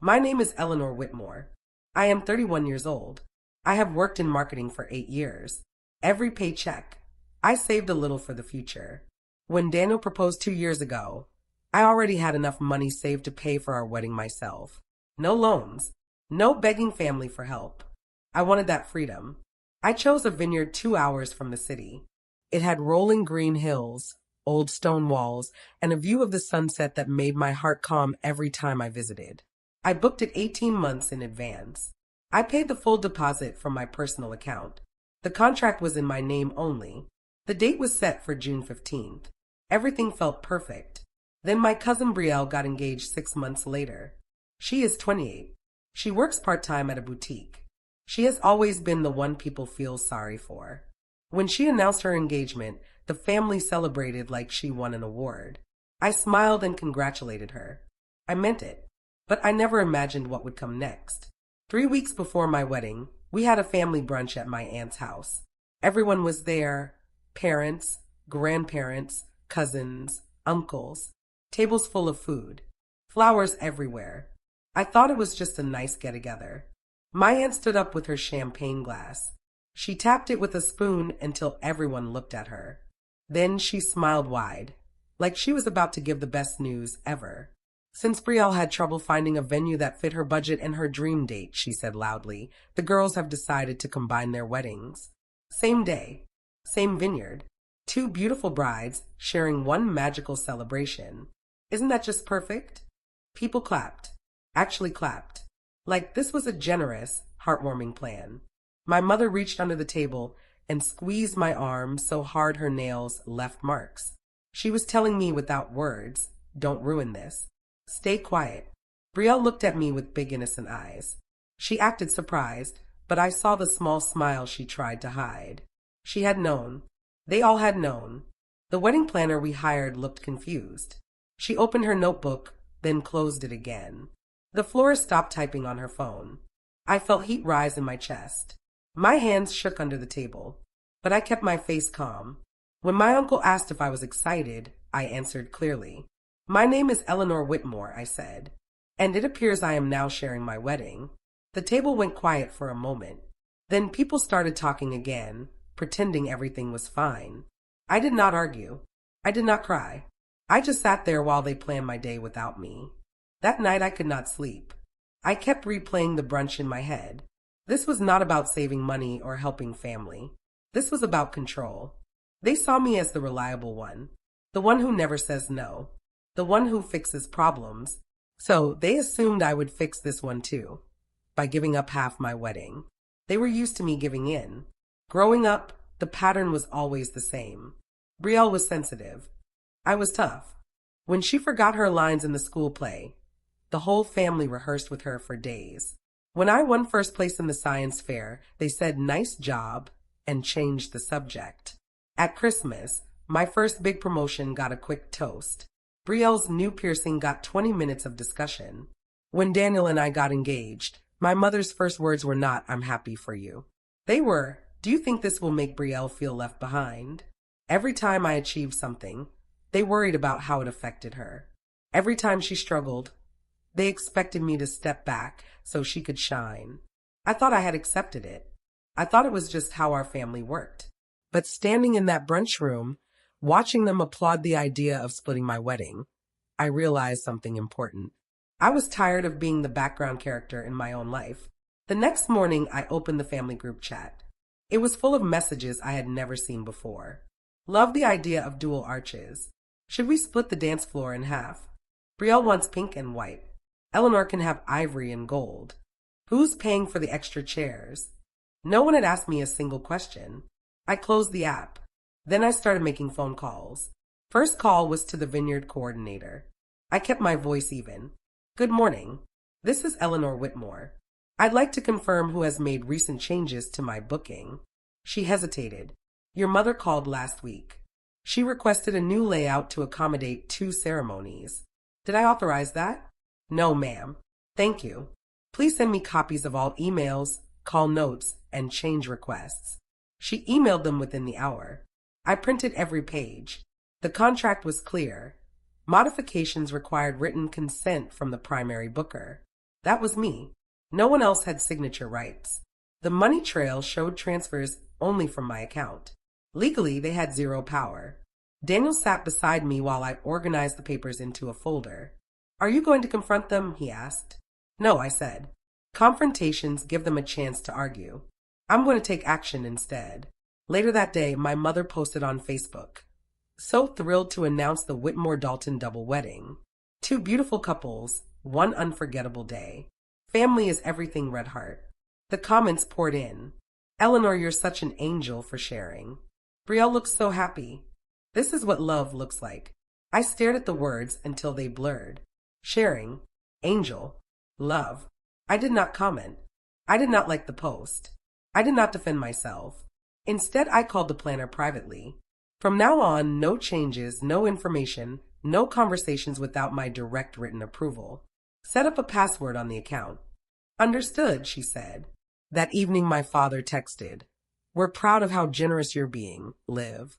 My name is Eleanor Whitmore. I am 31 years old. I have worked in marketing for 8 years. Every paycheck. I saved a little for the future. When Daniel proposed 2 years ago, I already had enough money saved to pay for our wedding myself. No loans. No begging family for help. I wanted that freedom. I chose a vineyard 2 hours from the city. It had rolling green hills, old stone walls, and a view of the sunset that made my heart calm every time I visited. I booked it 18 months in advance. I paid the full deposit from my personal account. The contract was in my name only. The date was set for June 15th. Everything felt perfect. Then my cousin Brielle got engaged 6 months later. She is 28. She works part-time at a boutique. She has always been the one people feel sorry for. When she announced her engagement, the family celebrated like she won an award. I smiled and congratulated her. I meant it, but I never imagined what would come next. 3 weeks before my wedding, we had a family brunch at my aunt's house. Everyone was there: parents, grandparents, cousins, uncles, tables full of food, flowers everywhere. I thought it was just a nice get-together. My aunt stood up with her champagne glass. She tapped it with a spoon until everyone looked at her. Then she smiled wide, like she was about to give the best news ever. Since Brielle had trouble finding a venue that fit her budget and her dream date, she said loudly, the girls have decided to combine their weddings. Same day, same vineyard, two beautiful brides sharing one magical celebration. Isn't that just perfect? People clapped. Actually clapped. Like this was a generous, heartwarming plan. My mother reached under the table and squeezed my arm so hard her nails left marks. She was telling me without words, don't ruin this. Stay quiet. Brielle looked at me with big innocent eyes. She acted surprised, but I saw the small smile she tried to hide. She had known. They all had known. The wedding planner we hired looked confused. She opened her notebook, then closed it again. The florist stopped typing on her phone. I felt heat rise in my chest. My hands shook under the table, but I kept my face calm. When my uncle asked if I was excited, I answered clearly. My name is Eleanor Whitmore, I said, and it appears I am now sharing my wedding. The table went quiet for a moment. Then people started talking again, pretending everything was fine. I did not argue. I did not cry. I just sat there while they planned my day without me. That night I could not sleep. I kept replaying the brunch in my head. This was not about saving money or helping family. This was about control. They saw me as the reliable one, the one who never says no, the one who fixes problems. So they assumed I would fix this one too, by giving up half my wedding. They were used to me giving in. Growing up, the pattern was always the same. Brielle was sensitive. I was tough. When she forgot her lines in the school play, the whole family rehearsed with her for days. When I won first place in the science fair, they said nice job and changed the subject. At Christmas, my first big promotion got a quick toast. Brielle's new piercing got 20 minutes of discussion. When Daniel and I got engaged, my mother's first words were not, I'm happy for you. They were, do you think this will make Brielle feel left behind? Every time I achieved something, they worried about how it affected her. Every time she struggled, they expected me to step back so she could shine. I thought I had accepted it. I thought it was just how our family worked. But standing in that brunch room, watching them applaud the idea of splitting my wedding, I realized something important. I was tired of being the background character in my own life. The next morning, I opened the family group chat. It was full of messages I had never seen before. Love the idea of dual arches. Should we split the dance floor in half? Brielle wants pink and white. Eleanor can have ivory and gold. Who's paying for the extra chairs? No one had asked me a single question. I closed the app. Then I started making phone calls. First call was to the vineyard coordinator. I kept my voice even. Good morning. This is Eleanor Whitmore. I'd like to confirm who has made recent changes to my booking. She hesitated. Your mother called last week. She requested a new layout to accommodate 2 ceremonies. Did I authorize that? No, ma'am. Thank you. Please send me copies of all emails, call notes, and change requests. She emailed them within the hour. I printed every page. The contract was clear. Modifications required written consent from the primary booker. That was me. No one else had signature rights. The money trail showed transfers only from my account. Legally, they had zero power. Daniel sat beside me while I organized the papers into a folder. Are you going to confront them? He asked. No, I said. Confrontations give them a chance to argue. I'm going to take action instead. Later that day, my mother posted on Facebook. So thrilled to announce the Whitmore-Dalton double wedding. Two beautiful couples, one unforgettable day. Family is everything, Red Heart. The comments poured in. Eleanor, you're such an angel for sharing. Brielle looks so happy. This is what love looks like. I stared at the words until they blurred. Sharing, angel, love. I did not comment. I did not like the post. I did not defend myself. Instead, I called the planner privately. From now on, no changes, no information, no conversations without my direct written approval. Set up a password on the account. Understood, she said. That evening, my father texted. We're proud of how generous you're being, Liv.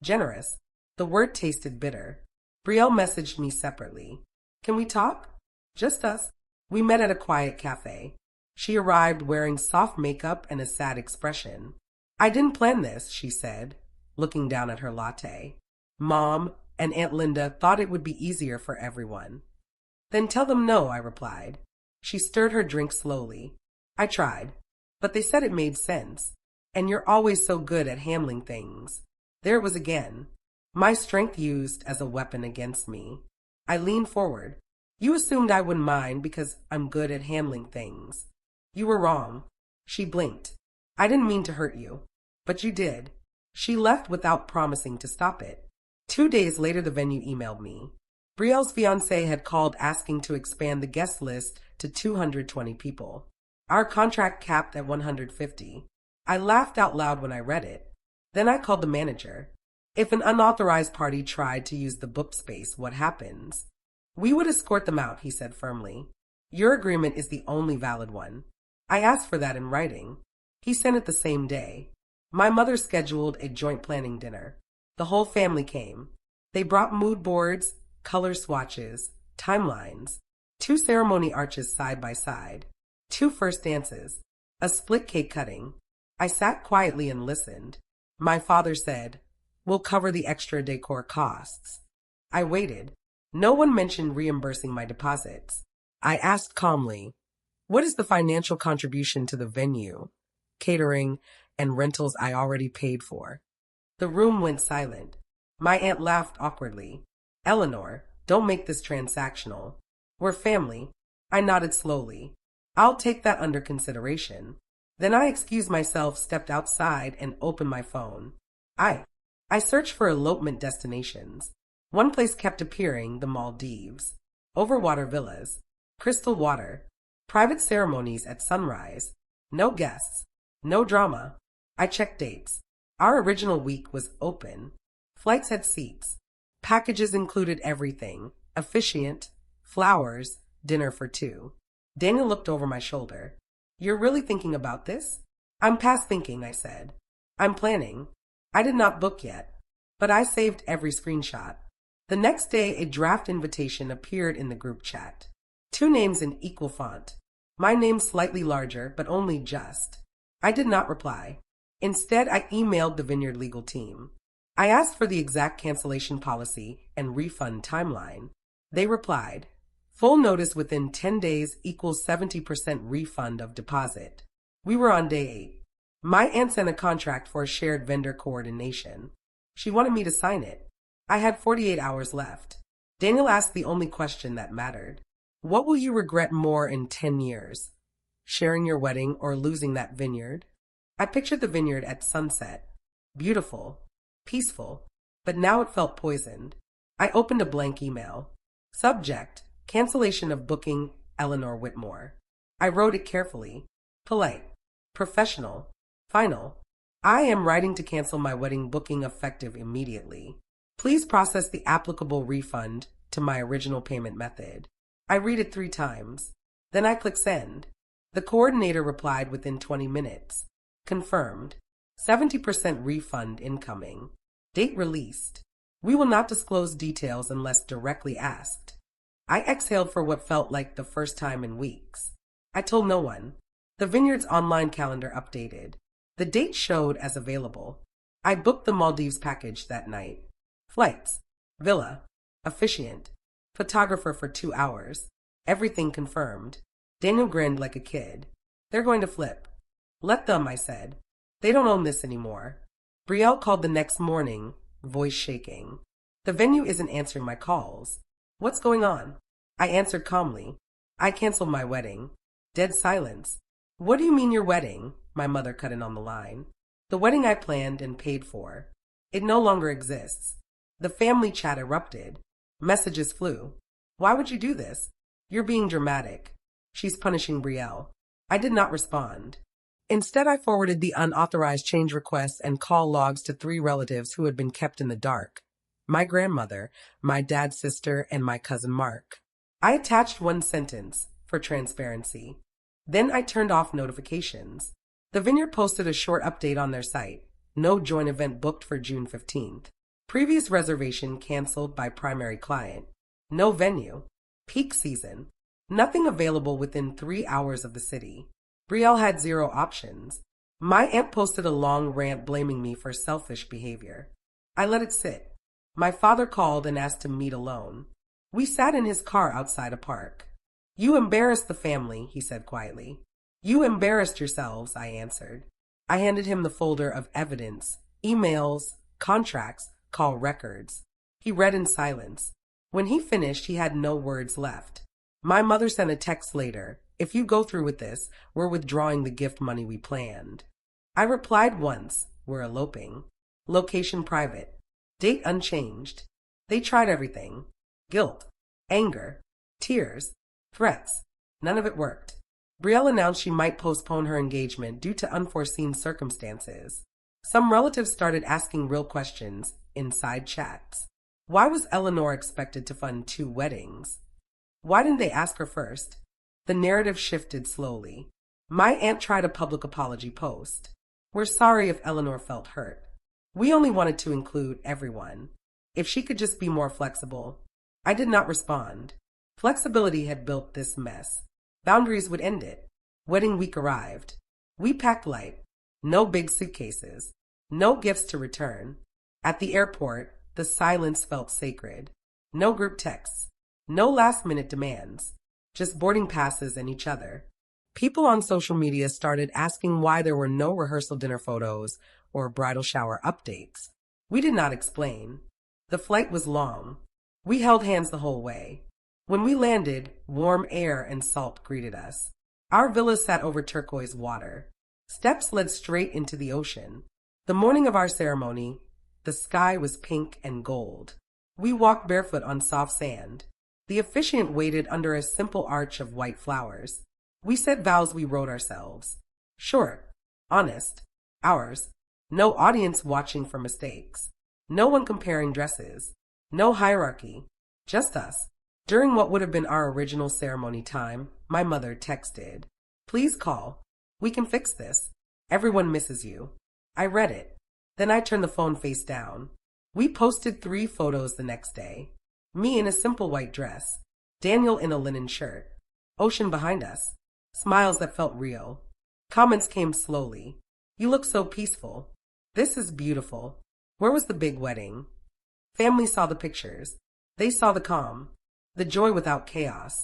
Generous. The word tasted bitter. Brielle messaged me separately. Can we talk? Just us. We met at a quiet cafe. She arrived wearing soft makeup and a sad expression. I didn't plan this, she said, looking down at her latte. Mom and Aunt Linda thought it would be easier for everyone. Then tell them no, I replied. She stirred her drink slowly. I tried, but they said it made sense. And you're always so good at handling things. There it was again. My strength used as a weapon against me. I leaned forward. You assumed I wouldn't mind because I'm good at handling things. You were wrong. She blinked. I didn't mean to hurt you. But you did. She left without promising to stop it. 2 days later, the venue emailed me. Brielle's fiancé had called asking to expand the guest list to 220 people. Our contract capped at 150. I laughed out loud when I read it. Then I called the manager. If an unauthorized party tried to use the book space, what happens? We would escort them out, he said firmly. Your agreement is the only valid one. I asked for that in writing. He sent it the same day. My mother scheduled a joint planning dinner. The whole family came. They brought mood boards, color swatches, timelines, 2 ceremony arches side by side, 2 first dances, a split cake cutting. I sat quietly and listened. My father said, "We'll cover the extra decor costs." I waited. No one mentioned reimbursing my deposits. I asked calmly, "What is the financial contribution to the venue, catering, and rentals I already paid for?" The room went silent. My aunt laughed awkwardly. "Eleanor, don't make this transactional. We're family." I nodded slowly. "I'll take that under consideration." Then I excused myself, stepped outside, and opened my phone. I searched for elopement destinations. One place kept appearing, the Maldives. Overwater villas, crystal water, private ceremonies at sunrise. No guests, no drama. I checked dates. Our original week was open. Flights had seats. Packages included everything: officiant, flowers, dinner for 2. Daniel looked over my shoulder. "You're really thinking about this?" "I'm past thinking," I said. "I'm planning. I did not book yet, but I saved every screenshot." The next day, a draft invitation appeared in the group chat. 2 names in equal font. My name slightly larger, but only just. I did not reply. Instead, I emailed the Vineyard legal team. I asked for the exact cancellation policy and refund timeline. They replied, "Full notice within 10 days equals 70% refund of deposit." We were on day 8. My aunt sent a contract for a shared vendor coordination. She wanted me to sign it. I had 48 hours left. Daniel asked the only question that mattered. "What will you regret more in 10 years? Sharing your wedding or losing that vineyard?" I pictured the vineyard at sunset. Beautiful, peaceful, but now it felt poisoned. I opened a blank email. Subject: cancellation of booking, Eleanor Whitmore. I wrote it carefully. Polite, professional, final. I am writing to cancel my wedding booking effective immediately. Please process the applicable refund to my original payment method. I read it 3 times. Then I click send. The coordinator replied within 20 minutes. Confirmed. 70% refund incoming. Date released. We will not disclose details unless directly asked. I exhaled for what felt like the first time in weeks. I told no one. The vineyard's online calendar updated. The date showed as available. I booked the Maldives package that night. Flights, villa, officiant, photographer for 2 hours. Everything confirmed. Daniel grinned like a kid. They're going to flip. Let them, I said. They don't own this anymore. Brielle called the next morning, voice shaking. The venue isn't answering my calls. What's going on? I answered calmly. I canceled my wedding. Dead silence. What do you mean your wedding? My mother cut in on the line. The wedding I planned and paid for. It no longer exists. The family chat erupted. Messages flew. Why would you do this? You're being dramatic. She's punishing Brielle. I did not respond. Instead, I forwarded the unauthorized change requests and call logs to 3 relatives who had been kept in the dark. My grandmother, my dad's sister, and my cousin Mark. I attached one sentence, for transparency. Then I turned off notifications. The vineyard posted a short update on their site. No joint event booked for June 15th. Previous reservation canceled by primary client. No venue. Peak season. Nothing available within 3 hours of the city. Brielle had 0 options. My aunt posted a long rant blaming me for selfish behavior. I let it sit. My father called and asked to meet alone. We sat in his car outside a park. You embarrassed the family, he said quietly. You embarrassed yourselves, I answered. I handed him the folder of evidence, emails, contracts, call records. He read in silence. When he finished, he had no words left. My mother sent a text later. If you go through with this, we're withdrawing the gift money we planned. I replied once, we're eloping. Location private. Date unchanged. They tried everything. Guilt, anger, tears, threats. None of it worked. Brielle announced she might postpone her engagement due to unforeseen circumstances. Some relatives started asking real questions, inside chats. Why was Eleanor expected to fund 2 weddings? Why didn't they ask her first? The narrative shifted slowly. My aunt tried a public apology post. We're sorry if Eleanor felt hurt. We only wanted to include everyone. If she could just be more flexible. I did not respond. Flexibility had built this mess. Boundaries would end it. Wedding week arrived. We packed light. No big suitcases. No gifts to return. At the airport, the silence felt sacred. No group texts. No last-minute demands. Just boarding passes and each other. People on social media started asking why there were no rehearsal dinner photos or bridal shower updates. We did not explain. The flight was long. We held hands the whole way. When we landed, warm air and salt greeted us. Our villa sat over turquoise water. Steps led straight into the ocean. The morning of our ceremony, the sky was pink and gold. We walked barefoot on soft sand. The officiant waited under a simple arch of white flowers. We said vows we wrote ourselves. Short, honest, ours. No audience watching for mistakes. No one comparing dresses. No hierarchy. Just us. During what would have been our original ceremony time, my mother texted, "Please call. We can fix this. Everyone misses you." I read it. Then I turned the phone face down. We posted 3 photos the next day. Me in a simple white dress. Daniel in a linen shirt. Ocean behind us. Smiles that felt real. Comments came slowly. You look so peaceful. This is beautiful. Where was the big wedding? Family saw the pictures. They saw the calm. The joy without chaos.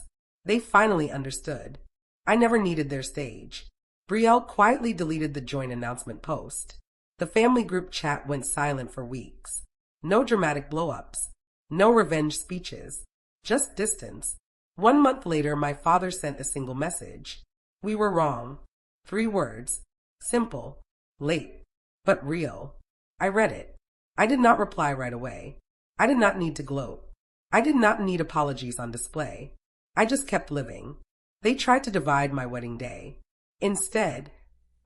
They finally understood. I never needed their stage. Brielle quietly deleted the joint announcement post. The family group chat went silent for weeks. No dramatic blow-ups. No revenge speeches. Just distance. 1 month later, my father sent a single message. We were wrong. 3 words. Simple. Late. But real. I read it. I did not reply right away. I did not need to gloat. I did not need apologies on display. I just kept living. They tried to divide my wedding day. Instead,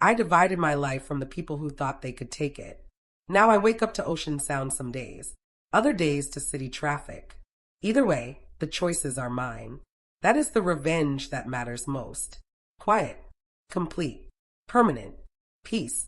I divided my life from the people who thought they could take it. Now I wake up to ocean sound some days, other days to city traffic. Either way, the choices are mine. That is the revenge that matters most. Quiet, complete, permanent, peace.